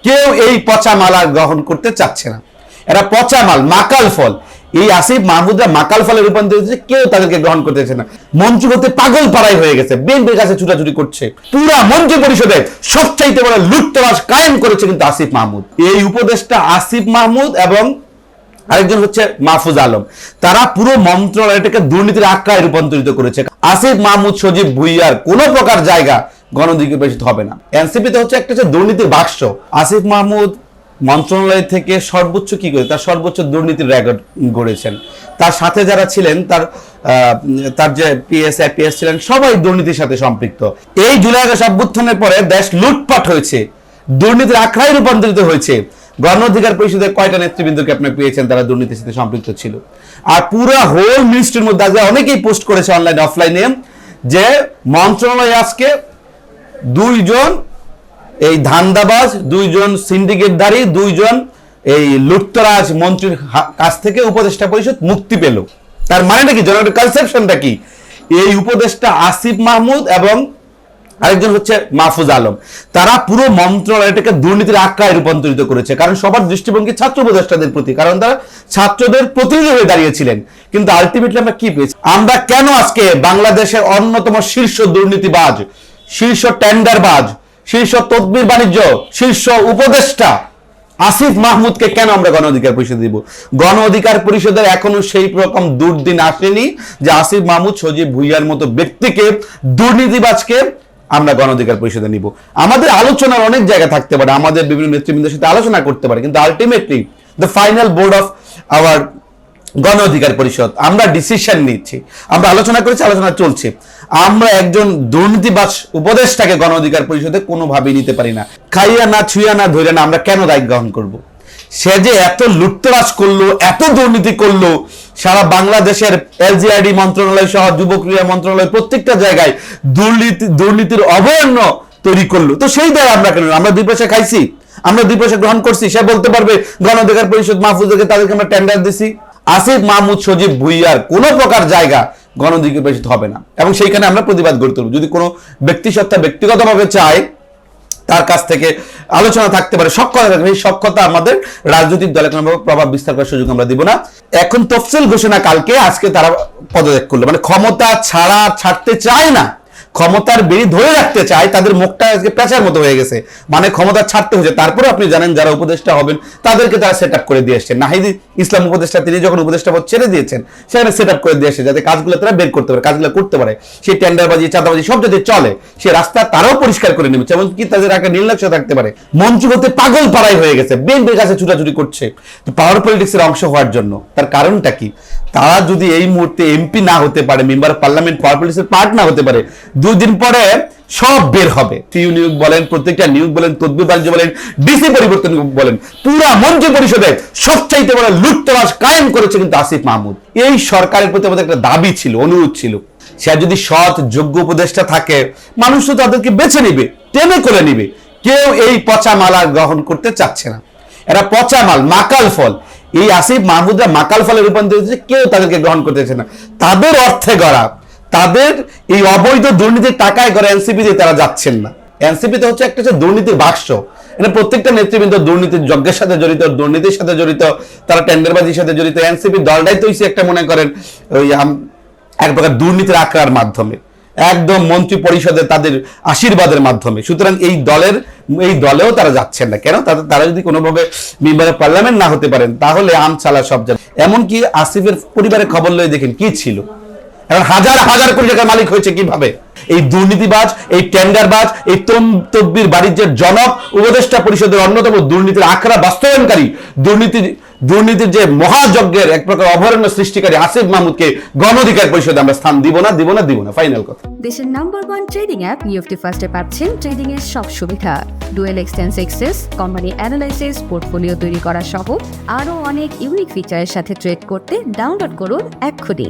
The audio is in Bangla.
কেউ এই পচা মাল আর গ্রহণ করতে চাচ্ছে না। এরা পচা মাল, মাকাল ফল। এই আসিফ মাহমুদরা মাকাল ফলে রূপান্তরিত হচ্ছে, কেউ তাদেরকে গ্রহণ করতেছে না। মঞ্চ হতে পাগল পাড়াই হয়ে গেছে, বিএনপির কাছে ছুটাছুটি করছে। পুরা মন্ত্রী পরিষদে সবচাইতে বড় লুটতরাজ কায়েম করেছে কিন্তু আসিফ মাহমুদ। এই উপদেষ্টা আসিফ মাহমুদ এবং আরেকজন হচ্ছে মাহফুজ আলম, তারা পুরো মন্ত্রণালয়টাকে দুর্নীতির আখড়ায় রূপান্তরিত করেছে। আসিফ মাহমুদ, সজীব ভুইয়ার কোনো প্রকার জায়গা গণ অধিকার পরিষদ হবে না। এনসিপিতে হচ্ছে একটা দুর্নীতির বাক্স। আসিফ মাহমুদ মন্ত্রণালয় থেকে সর্বোচ্চ কি করে, তার সর্বোচ্চ দুর্নীতির রেকর্ড গড়েছেন। তার সাথে যারা ছিলেন, তার যে পিএস ছিলেন, সবাই দুর্নীতির সাথে সম্পৃক্ত। এই জুলাই আগস্ট অভ্যুত্থানের পরে দেশ লুটপাট হয়েছে, দুর্নীতির আখড়ায় রূপান্তরিত হয়েছে। গণ অধিকার পরিষদের কয়টা নেতৃবৃন্দকে আপনি পেয়েছেন তারা দুর্নীতির সাথে সম্পৃক্ত ছিল? আর পুরো হোল মিনিস্ট্রির মধ্যে আজকে অনেকেই পোস্ট করেছে অনলাইনে অফলাইনে যে মন্ত্রণালয় আজকে দুইজন এই ধান্দাবাজ, দুইজন সিন্ডিকেটধারী, দুইজন এই লুটতরাজ মন্ত্রীর কাছ থেকে উপদেষ্টা পরিষদ মুক্তি পেল। তার মানেটা কি, জনগণের কনসেপশনটা কি? এই উপদেষ্টা আসিফ মাহমুদ এবং আরেকজন হচ্ছে মাহফুজ আলম, তারা পুরো মন্ত্রণালয়টাকে দুর্নীতির আখড়ায় রূপান্তরিত করেছে। কারণ সবার দৃষ্টিভঙ্গি ছাত্র উপদেষ্টাদের প্রতি, কারণ তারা ছাত্রদের প্রতিনিধি হয়ে দাঁড়িয়েছিলেন। কিন্তু আলটিমেটলি আমরা কি পেয়েছি? আমরা কেন আজকে বাংলাদেশের অন্যতম শীর্ষ দুর্নীতিবাজ, শীর্ষ টেন্ডারবাজ, শীর্ষ তদবির বাণিজ্য, শীর্ষ উপদেষ্টা আসিফ মাহমুদকে কেন আমরা গণ অধিকার পরিষদ দিব? গণ অধিকার পরিষদের এখনো সেই রকম দুর্দিন আসেনি যে আসিফ মাহমুদ, সজীব ভুইয়ার মতো ব্যক্তিকে, দুর্নীতিবাজকে আমরা গণ অধিকার পরিষদে নিব। আমাদের আলোচনার অনেক জায়গা থাকতে পারে, আমাদের বিভিন্ন নেতৃবৃন্দের সাথে আলোচনা করতে পারে, কিন্তু ultimately the final board of our গণ অধিকার পরিষদ, আমরা ডিসিশন নিচ্ছি, আমরা আলোচনা করেছি, আলোচনা চলছে। আমরা একজন দুর্নীতিবাজ উপদেষ্টাকে গণ অধিকার পরিষদে কোনোভাবেই নিতে পারি না। খাইয়া না, ছুঁয়া না, ধরে না, আমরা কেন দায়িত্ব গ্রহণ করব? সে যে এত লুটতরাজ করলো, এত দুর্নীতি করলো, সারা বাংলাদেশের এলজিআইডি মন্ত্রণালয় সহ যুব ক্রীড়া মন্ত্রণালয় প্রত্যেকটা জায়গায় দুর্নীতির অভয়ারণ্য তৈরি করলো। তো সেই দায় আমরা কেন? আমরা 2 পয়সা খাইছি, আমরা 2 পয়সা গ্রহণ করছি। সে বলতে পারবে গণ অধিকার পরিষদ মাহফুজকে, তাদেরকে আমরা টেন্ডার দিছি। আসিফ মাহমুদ, সজীব ভুইয়ার কোনো প্রকার জায়গা গণ অধিকার পরিষদ হবে না, এবং সেইখানে আমরা প্রতিবাদ গড়ে তুলব। যদি কোনো ব্যক্তিসত্তা ব্যক্তিগতভাবে চায়, তার কাছ থেকে আলোচনা থাকতে পারে, সক্ষতা থাকবে, এই সক্ষতা আমাদের রাজনৈতিক দলে কোনো প্রভাব বিস্তার করার সুযোগ আমরা দিব না। এখন তফসিল ঘোষণা কালকে, আজকে তারা পদত্যাগ করলো। মানে ক্ষমতা ছাড়তে চায় না, ক্ষমতার বেড়ি ধরে রাখতে চায়। তাদের মুখটা আজকে পেঁচার মতো হয়ে গেছে, মানে ক্ষমতা ছাড়তে হয়েছে। তারপরে আপনি জানেন যারা উপদেষ্টা হবেন তাদেরকে তারা সেট আপ করে দিয়ে এসছেন। নাহিদ ইসলাম উপদেষ্টা, তিনি যখন উপদেষ্টা পদ ছেড়ে দিয়েছেন, সেখানে সেট আপ করে দিয়ে এসেছে যাতে কাজগুলো তারা বের করতে পারে, কাজগুলো করতে পারে। সেই টেন্ডারবাজি, চাঁদাবাজি সব যদি চলে, সে রাস্তা তারাও পরিষ্কার করে নেবে, এমনকি তাদের একটা নির্লক্ষ্য থাকতে পারে। মঞ্চ হতে পাগল পাড়াই হয়ে গেছে, বিএনপির কাছে ছুটাছুটি করছে পাওয়ার পলিটিক্সের অংশ হওয়ার জন্য। তার কারণটা কি? তারা যদি এই মুহূর্তে এমপি না হতে পারে, মেম্বার পার্লামেন্ট, পাওয়ার পলিটিক্সের পার্ট না হতে পারে, 2 দিন পরে সব বের হবে। সিইউ নিয়োগ বলেন, প্রত্যেকটা নিয়োগ বলেন, তদবির বাণিজ্য বলেন, ডিসি পরিবর্তন বলেন, পুরা মন্ত্রী পরিষদে সবচাইতে বড় লুটতরাজ কায়েম করেছে কিন্তু আসিফ মাহমুদ। এই সরকারের প্রতি আমাদের একটা দাবি ছিল, অনুরোধ ছিল, সে যদি সৎ যোগ্য উপদেষ্টা থাকে, মানুষ তো তাদেরকে বেছে নিবে, টেনে করে নিবে। কেউ এই পচা মাল আর গ্রহণ করতে চাচ্ছে না। এরা পচা মাল, মাকাল ফল। এই আসিফ মাহমুদরা মাকাল ফলে রূপান্তরিত হচ্ছে, কেউ তাদেরকে গ্রহণ করতেছে না। তাদের অর্থে গড়া, তাদের এই অবৈধ দুর্নীতির টাকায় গড়া এনসিপি দিয়ে তারা যাচ্ছেন না। এনসিপিতে হচ্ছে একটা দুর্নীতির বাক্স। এটা প্রত্যেকটা নেতৃবৃন্দ দুর্নীতির যজ্ঞের সাথে জড়িত, দুর্নীতির সাথে জড়িত, তারা টেন্ডারবাজির সাথে জড়িত। এনসিপি দলটাই তো একটা মনে করেন ওই এক প্রকার দুর্নীতির আখড়ার মাধ্যমে, একদম মন্ত্রী পরিষদে তাদের আশীর্বাদের মাধ্যমে। সুতরাং এই দলেও তারা যাচ্ছেন না। কেন? তারা যদি কোনোভাবে মেম্বার পার্লামেন্ট না হতে পারেন, তাহলে আম চালা সব যাবে। এমনকি আসিফের পরিবারের খবর লয়ে দেখেন কি ছিল, এখন হাজার হাজার কোটি টাকার মালিক হয়েছে কিভাবে? এই দুর্নীতিবাজ, এই টেন্ডারবাজ, এই তদবির বাণিজ্যের জনক, উপদেষ্টা পরিষদের অন্যতম দুর্নীতির আখড়া বাস্তবায়নকারী, দুর্নীতির যে মহাযজ্ঞের এক প্রকার অভয়ারণ্য সৃষ্টিকারী আসিফ মাহমুদকে গণ অধিকার পরিষদে আমরা স্থান দিব না। ফাইনাল কথা। দেশের নাম্বার 1 ট্রেডিং অ্যাপ নিফটি ফার্স্টে পাচ্ছেন ট্রেডিং এর সব সুবিধা, dual এক্সটেন্স access, company analysis, portfolio তৈরি করা সহ আরো অনেক ইউনিক ফিচারের সাথে ট্রেড করতে ডাউনলোড করুন এক্ষুনি।